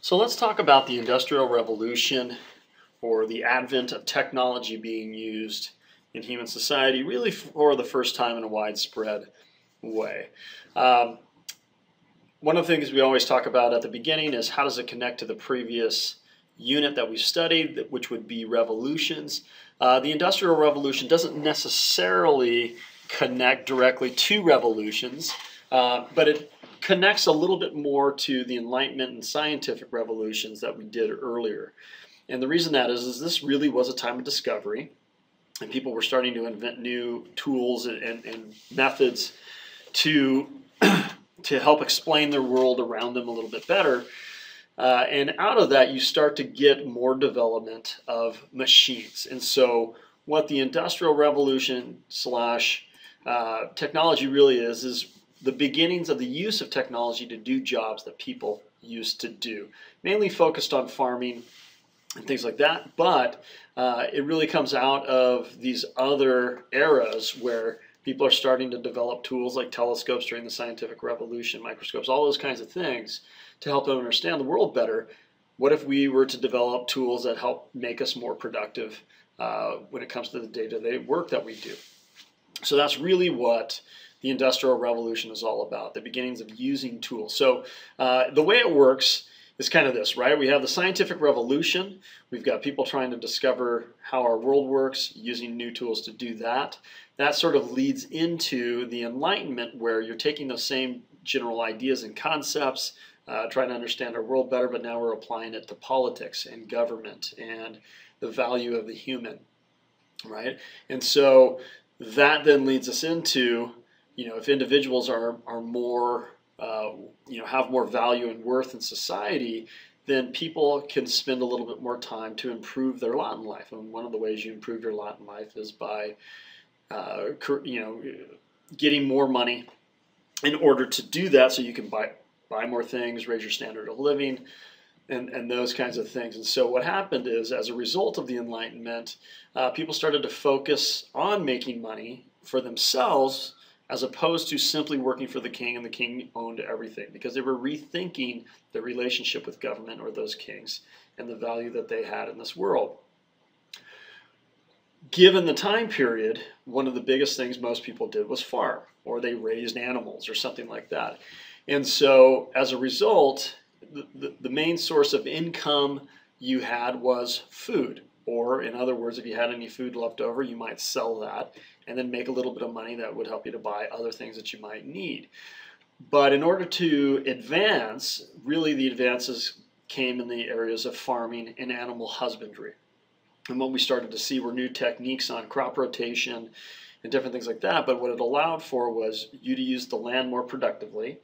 So let's talk about the Industrial Revolution, or the advent of technology being used in human society, really for the first time in a widespread way. Um, One of the things we always talk about at the beginning is how does it connect to the previous unit that we studied, which would be revolutions. The Industrial Revolution doesn't necessarily connect directly to revolutions, but it connects a little bit more to the Enlightenment and scientific revolutions that we did earlier. And the reason that is this really was a time of discovery, and people were starting to invent new tools and methods to to help explain their world around them a little bit better. And out of that, you start to get more development of machines. And so what the Industrial Revolution slash technology really is the beginnings of the use of technology to do jobs that people used to do, mainly focused on farming and things like that. But it really comes out of these other eras where people are starting to develop tools like telescopes during the scientific revolution, microscopes, all those kinds of things to help them understand the world better. What if we were to develop tools that help make us more productive when it comes to the day-to-day work that we do? So that's really what the Industrial Revolution is all about, the beginnings of using tools. So the way it works is kind of this, right? We have the scientific revolution. We've got people trying to discover how our world works, using new tools to do that. That sort of leads into the Enlightenment, where you're taking those same general ideas and concepts, trying to understand our world better, but now we're applying it to politics and government and the value of the human, right? And so that then leads us into, if individuals are more have more value and worth in society, then people can spend a little bit more time to improve their lot in life. And one of the ways you improve your lot in life is by, getting more money in order to do that, so you can buy more things, raise your standard of living, and those kinds of things. And so what happened is, as a result of the Enlightenment, people started to focus on making money for themselves, as opposed to simply working for the king, and the king owned everything, because they were rethinking their relationship with government or those kings and the value that they had in this world. Given the time period, one of the biggest things most people did was farm, or they raised animals or something like that. And so as a result, the main source of income you had was food. Or in other words, if you had any food left over, you might sell that and then make a little bit of money that would help you to buy other things that you might need. But in order to advance, really the advances came in the areas of farming and animal husbandry. And what we started to see were new techniques on crop rotation and different things like that. But what it allowed for was you to use the land more productively.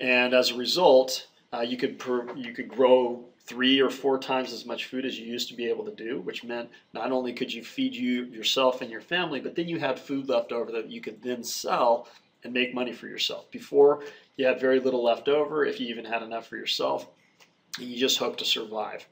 And as a result, you could grow 3 or 4 times as much food as you used to be able to do, which meant not only could you feed yourself and your family, but then you had food left over that you could then sell and make money for yourself. Before, you had very little left over, if you even had enough for yourself, and you just hoped to survive.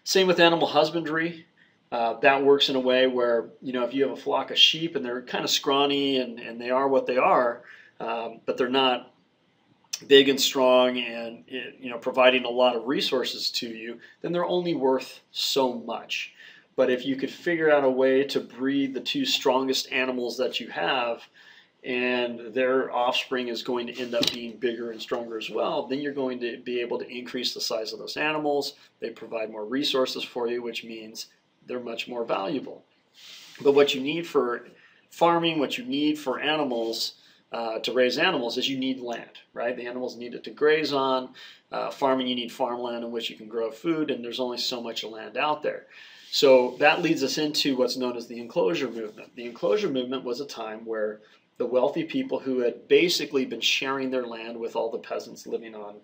Same with animal husbandry. That works in a way where, if you have a flock of sheep and they're kind of scrawny and they are what they are, but they're not big and strong and providing a lot of resources to you, then they're only worth so much. But if you could figure out a way to breed the 2 strongest animals that you have, and their offspring is going to end up being bigger and stronger as well, then you're going to be able to increase the size of those animals. They provide more resources for you, which means they're much more valuable. But what you need for farming, what you need for animals, to raise animals, is you need land, right? The animals need it to graze on. Farming, you need farmland in which you can grow food, and there's only so much land out there. So that leads us into what's known as the enclosure movement. The enclosure movement was a time where the wealthy people who had basically been sharing their land with all the peasants living on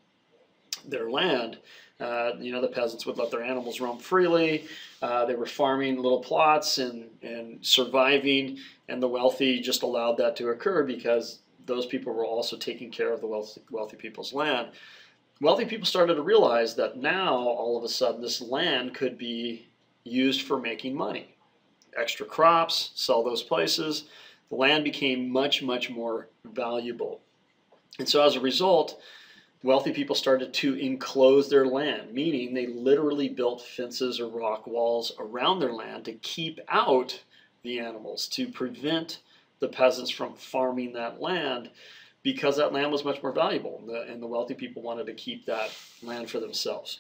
their land, the peasants would let their animals roam freely. They were farming little plots and surviving, and the wealthy just allowed that to occur because those people were also taking care of the wealthy people's land. Wealthy people started to realize that now, all of a sudden, this land could be used for making money. Extra crops, sell those places. The land became much, much more valuable. And so as a result, wealthy people started to enclose their land, meaning they literally built fences or rock walls around their land to keep out the animals, to prevent the peasants from farming that land, because that land was much more valuable, and the wealthy people wanted to keep that land for themselves.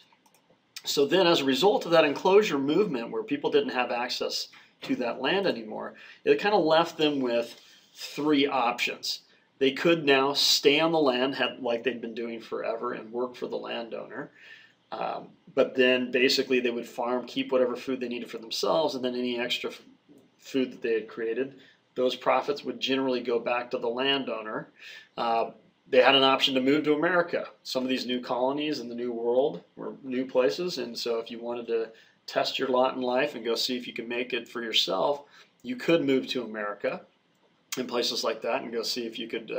So then, as a result of that enclosure movement, where people didn't have access to that land anymore, it kind of left them with three options. They could now stay on the land like they'd been doing forever and work for the landowner. But then basically they would farm, keep whatever food they needed for themselves, and then any extra food that they had created, those profits would generally go back to the landowner. They had an option to move to America. Some of these new colonies in the New World were new places, and so if you wanted to test your lot in life and go see if you could make it for yourself, you could move to America and places like that and go see if you could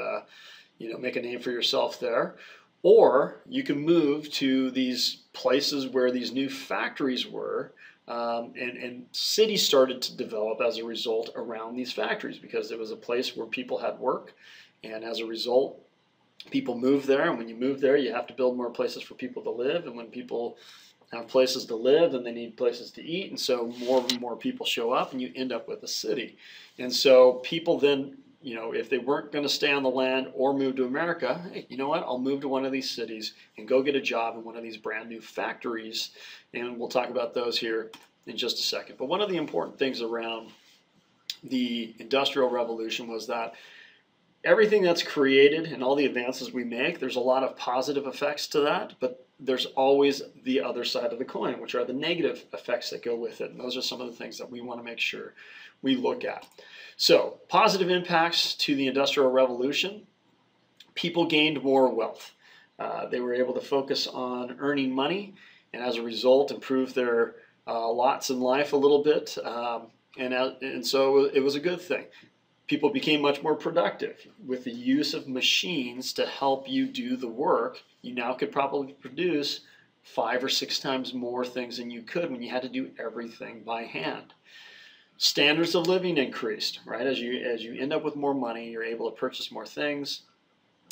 make a name for yourself there. Or you can move to these places where these new factories were, and cities started to develop as a result around these factories, because it was a place where people had work, and as a result, people moved there. And when you move there, you have to build more places for people to live, and when people have places to live, then they need places to eat, and so more and more people show up, and you end up with a city. And so people then, if they weren't going to stay on the land or move to America, hey, you know what? I'll move to one of these cities and go get a job in one of these brand new factories, and we'll talk about those here in just a second. But one of the important things around the Industrial Revolution was that everything that's created and all the advances we make, there's a lot of positive effects to that, but there's always the other side of the coin, which are the negative effects that go with it. And those are some of the things that we want to make sure we look at. So, positive impacts to the Industrial Revolution: people gained more wealth. They were able to focus on earning money, and as a result, improve their lots in life a little bit. And so it was a good thing. People became much more productive. With the use of machines to help you do the work, you now could probably produce 5 or 6 times more things than you could when you had to do everything by hand. Standards of living increased, right? As you end up with more money, you're able to purchase more things.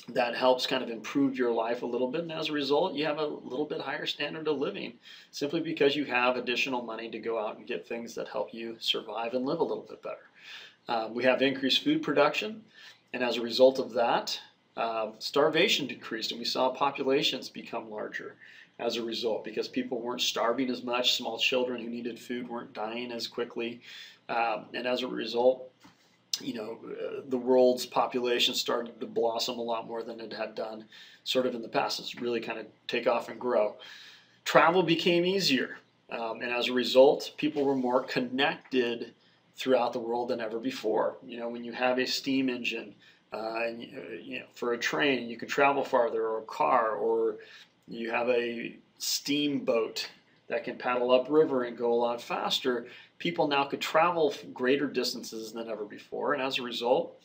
That helps kind of improve your life a little bit, and as a result, you have a little bit higher standard of living, simply because you have additional money to go out and get things that help you survive and live a little bit better. We have increased food production, and as a result of that, starvation decreased, and we saw populations become larger as a result, because people weren't starving as much. Small children who needed food weren't dying as quickly, and as a result, the world's population started to blossom a lot more than it had done sort of in the past. It's really kind of take off and grow. Travel became easier, and as a result, people were more connected throughout the world than ever before. When you have a steam engine for a train, you can travel farther, or a car, or you have a steamboat that can paddle upriver and go a lot faster. People now could travel greater distances than ever before, and as a result,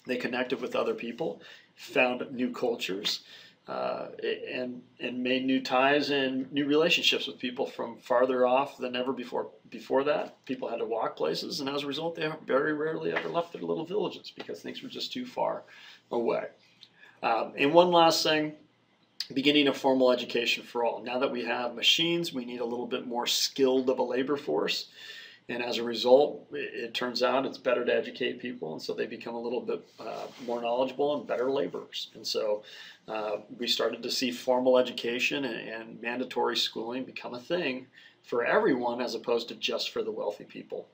they connected with other people, found new cultures, and made new ties and new relationships with people from farther off than ever before. Before that, people had to walk places, and as a result, they very rarely ever left their little villages because things were just too far away. And one last thing: beginning of formal education for all. Now that we have machines, we need a little bit more skilled of a labor force. And as a result, it turns out it's better to educate people, and so they become a little bit more knowledgeable and better laborers. And so we started to see formal education and mandatory schooling become a thing for everyone, as opposed to just for the wealthy people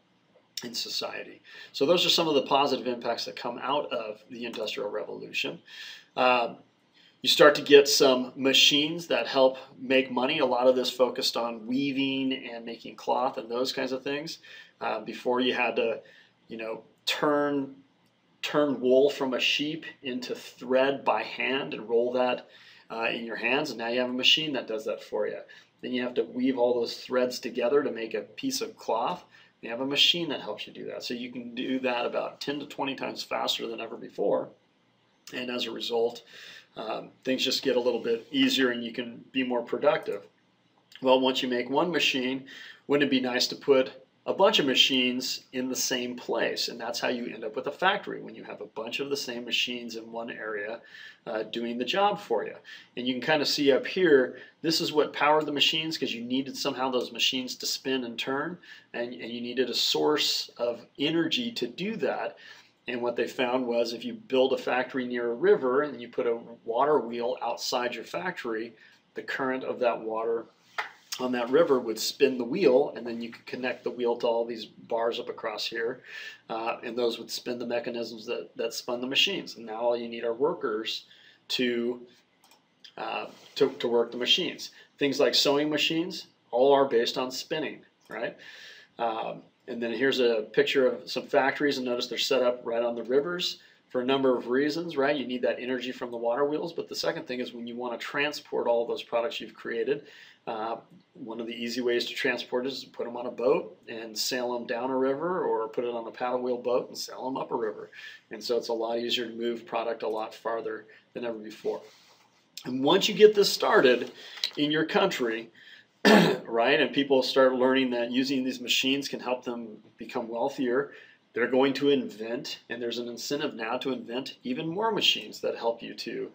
in society. So those are some of the positive impacts that come out of the Industrial Revolution. You start to get some machines that help make money. A lot of this focused on weaving and making cloth and those kinds of things. Before, you had to, turn wool from a sheep into thread by hand and roll that in your hands. And now you have a machine that does that for you. Then you have to weave all those threads together to make a piece of cloth. You have a machine that helps you do that. So you can do that about 10 to 20 times faster than ever before. And as a result, things just get a little bit easier and you can be more productive. Well, once you make one machine, wouldn't it be nice to put a bunch of machines in the same place, and that's how you end up with a factory, when you have a bunch of the same machines in one area doing the job for you. And you can kind of see up here, this is what powered the machines, because you needed somehow those machines to spin and turn, and you needed a source of energy to do that. And what they found was, if you build a factory near a river and you put a water wheel outside your factory, the current of that water on that river would spin the wheel, and then you could connect the wheel to all these bars up across here, and those would spin the mechanisms that spun the machines. And now all you need are workers to work the machines. Things like sewing machines all are based on spinning, right? And then here's a picture of some factories, and notice they're set up right on the rivers for a number of reasons, right? You need that energy from the water wheels, but the second thing is, when you want to transport all those products you've created, one of the easy ways to transport is to put them on a boat and sail them down a river, or put it on a paddle wheel boat and sail them up a river. And so it's a lot easier to move product a lot farther than ever before. And once you get this started in your country, right, and people start learning that using these machines can help them become wealthier, they're going to invent, and there's an incentive now to invent even more machines that help you to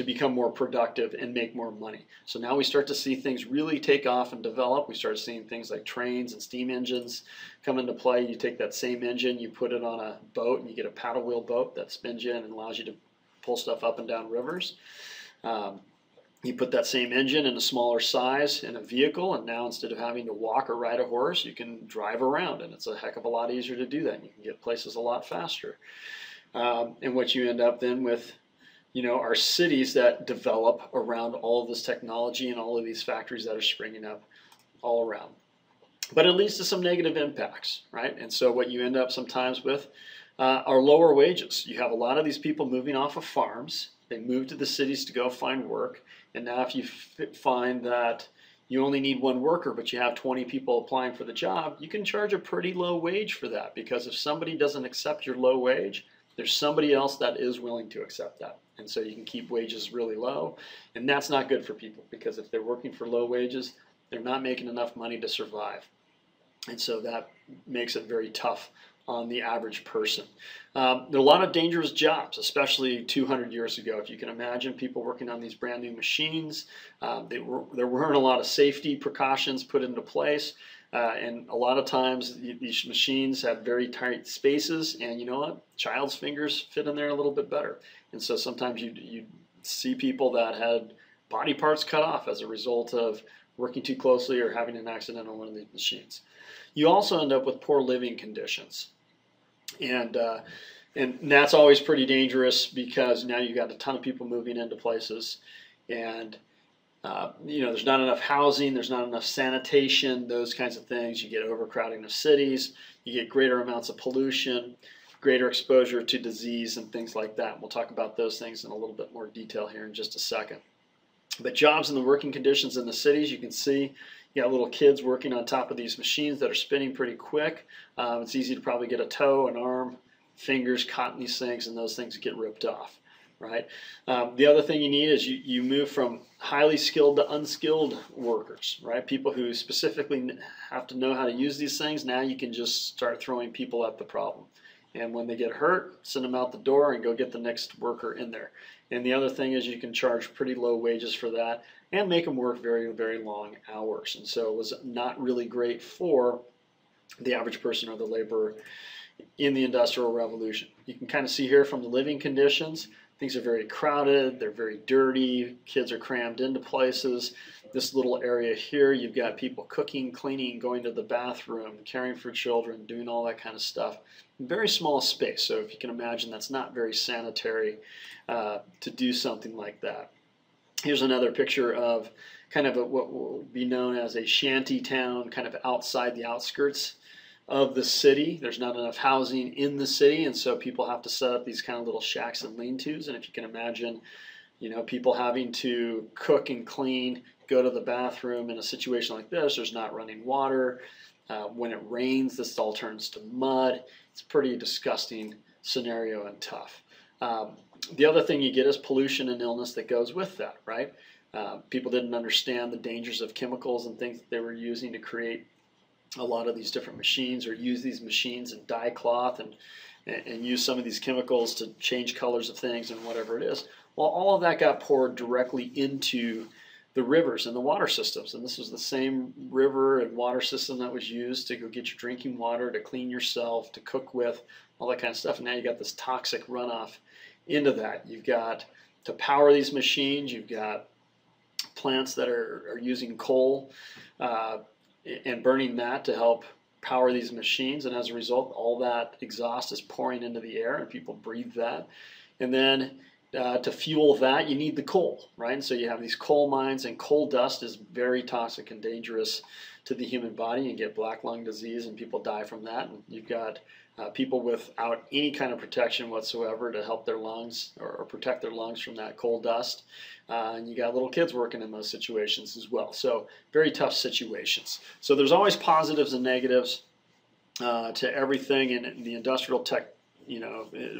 become more productive and make more money. So now we start to see things really take off and develop. We start seeing things like trains and steam engines come into play. You take that same engine, you put it on a boat, and you get a paddle wheel boat that spins you and allows you to pull stuff up and down rivers. You put that same engine in a smaller size in a vehicle, and now instead of having to walk or ride a horse, you can drive around, and it's a heck of a lot easier to do that. And you can get places a lot faster. And what you end up then with, are cities that develop around all of this technology and all of these factories that are springing up all around. But it leads to some negative impacts, right? And so what you end up sometimes with are lower wages. You have a lot of these people moving off of farms. They move to the cities to go find work. And now if you find that you only need one worker, but you have 20 people applying for the job, you can charge a pretty low wage for that, because if somebody doesn't accept your low wage, there's somebody else that is willing to accept that. And so you can keep wages really low, and that's not good for people, because if they're working for low wages, they're not making enough money to survive. And so that makes it very tough on the average person. There are a lot of dangerous jobs, especially 200 years ago. If you can imagine people working on these brand new machines, there weren't a lot of safety precautions put into place. And a lot of times these machines have very tight spaces, and you know what? Child's fingers fit in there a little bit better. And so sometimes you see people that had body parts cut off as a result of working too closely or having an accident on one of these machines. You also end up with poor living conditions. And that's always pretty dangerous, because now you've got a ton of people moving into places, and there's not enough housing, there's not enough sanitation, those kinds of things. You get overcrowding of cities, you get greater amounts of pollution, greater exposure to disease and things like that. We'll talk about those things in a little bit more detail here in just a second. But jobs and the working conditions in the cities, you can see you got little kids working on top of these machines that are spinning pretty quick. It's easy to probably get a toe, an arm, fingers caught in these things, and those things get ripped off, right? The other thing you need is you move from highly skilled to unskilled workers, right? People who specifically have to know how to use these things. Now you can just start throwing people at the problem. And when they get hurt, send them out the door and go get the next worker in there. And the other thing is, you can charge pretty low wages for that and make them work very, very long hours. And so it was not really great for the average person or the laborer in the Industrial Revolution. You can kind of see here from the living conditions, things are very crowded, they're very dirty, kids are crammed into places. This little area here, you've got people cooking, cleaning, going to the bathroom, caring for children, doing all that kind of stuff. Very small space, so if you can imagine, that's not very sanitary to do something like that. Here's another picture of kind of what will be known as a shanty town, kind of outside the outskirts of the city. There's not enough housing in the city, and so people have to set up these kind of little shacks and lean-tos. And if you can imagine, people having to cook and clean, go to the bathroom in a situation like this, there's not running water. When it rains, this all turns to mud. It's a pretty disgusting scenario and tough. The other thing you get is pollution and illness that goes with that, right? People didn't understand the dangers of chemicals and things that they were using to create a lot of these different machines, or use these machines and dye cloth and use some of these chemicals to change colors of things and whatever it is. Well, all of that got poured directly into the rivers and the water systems. And this was the same river and water system that was used to go get your drinking water, to clean yourself, to cook with, all that kind of stuff. And now you got this toxic runoff into that. You've got, to power these machines, you've got plants that are using coal and burning that to help power these machines. And as a result, all that exhaust is pouring into the air and people breathe that. And then to fuel that, you need the coal, right? And so you have these coal mines, and coal dust is very toxic and dangerous to the human body. You get black lung disease and people die from that. And you've got people without any kind of protection whatsoever to help their lungs or protect their lungs from that coal dust. And you got little kids working in those situations as well. So very tough situations. So there's always positives and negatives to everything in the industrial tech,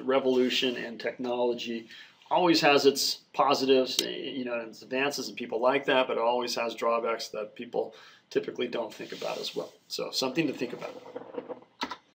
revolution, and technology always has its positives, and its advances, and people like that, but it always has drawbacks that people typically don't think about as well. So something to think about.